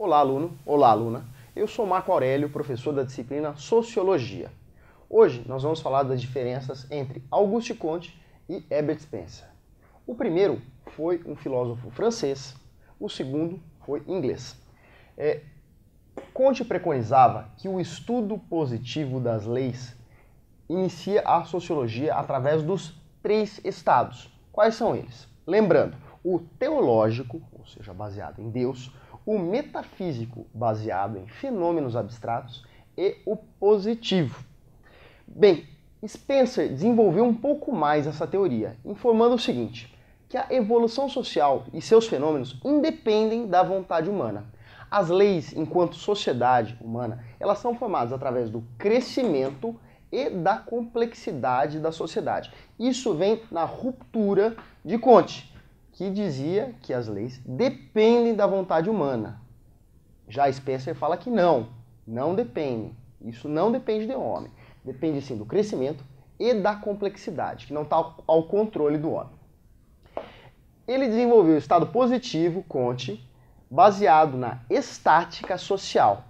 Olá, aluno! Olá, aluna! Eu sou Marco Aurélio, professor da disciplina Sociologia. Hoje nós vamos falar das diferenças entre Auguste Comte e Herbert Spencer. O primeiro foi um filósofo francês, o segundo foi inglês. Comte preconizava que o estudo positivo das leis inicia a sociologia através dos 3 estados. Quais são eles? Lembrando, o teológico, ou seja, baseado em Deus, o metafísico, baseado em fenômenos abstratos, e o positivo. Bem, Spencer desenvolveu um pouco mais essa teoria, informando o seguinte, que a evolução social e seus fenômenos independem da vontade humana. As leis, enquanto sociedade humana, elas são formadas através do crescimento e da complexidade da sociedade. Isso vem na ruptura de Comte, que dizia que as leis dependem da vontade humana. Já Spencer fala que não dependem. Isso não depende do homem. Depende sim do crescimento e da complexidade, que não está ao controle do homem. Ele desenvolveu o estado positivo, Comte, baseado na estática social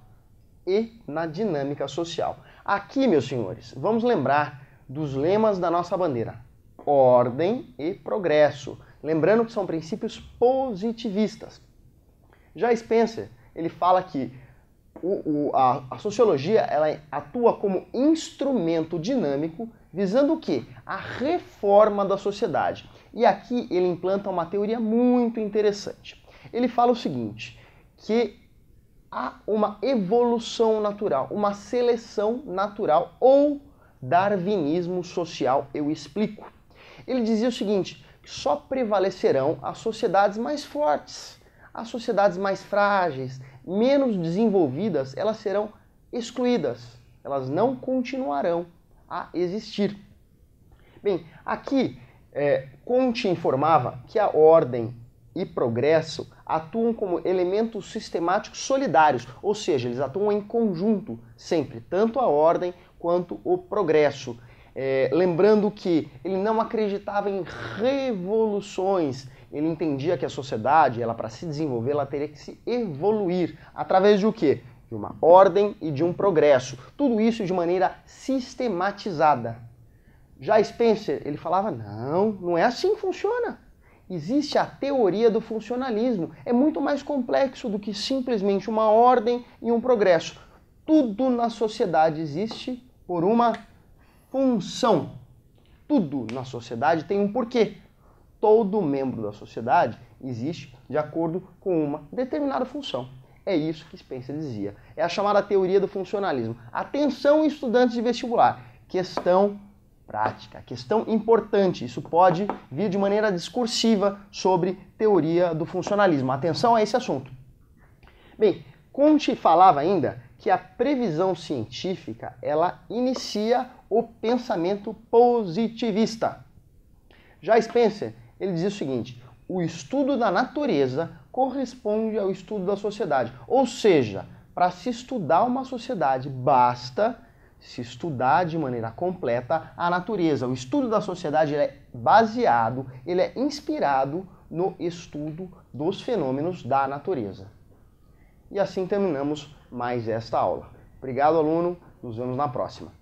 e na dinâmica social. Aqui, meus senhores, vamos lembrar dos lemas da nossa bandeira: ordem e progresso. Lembrando que são princípios positivistas. Já Spencer, ele fala que a sociologia ela atua como instrumento dinâmico visando o quê? A reforma da sociedade. E aqui ele implanta uma teoria muito interessante. Ele fala o seguinte, que há uma evolução natural, uma seleção natural ou darwinismo social. Eu explico. Ele dizia o seguinte, que só prevalecerão as sociedades mais fortes. As sociedades mais frágeis, menos desenvolvidas, elas serão excluídas. Elas não continuarão a existir. Bem, aqui Comte informava que a ordem e progresso atuam como elementos sistemáticos solidários, ou seja, eles atuam em conjunto sempre, tanto a ordem quanto o progresso. Lembrando que ele não acreditava em revoluções, ele entendia que a sociedade, ela para se desenvolver, ela teria que se evoluir. Através de o quê? De uma ordem e de um progresso. Tudo isso de maneira sistematizada. Já Spencer, ele falava, não é assim que funciona. Existe a teoria do funcionalismo. É muito mais complexo do que simplesmente uma ordem e um progresso. Tudo na sociedade existe por uma função. Tudo na sociedade tem um porquê. Todo membro da sociedade existe de acordo com uma determinada função. É isso que Spencer dizia. É a chamada teoria do funcionalismo. Atenção, estudantes de vestibular. Questão prática, questão importante. Isso pode vir de maneira discursiva sobre teoria do funcionalismo. Atenção a esse assunto. Bem, Comte falava ainda que a previsão científica ela inicia o pensamento positivista. Já Spencer, ele dizia o seguinte, o estudo da natureza corresponde ao estudo da sociedade. Ou seja, para se estudar uma sociedade, basta se estudar de maneira completa a natureza. O estudo da sociedade ele é baseado, ele é inspirado no estudo dos fenômenos da natureza. E assim terminamos mais esta aula. Obrigado, aluno. Nos vemos na próxima.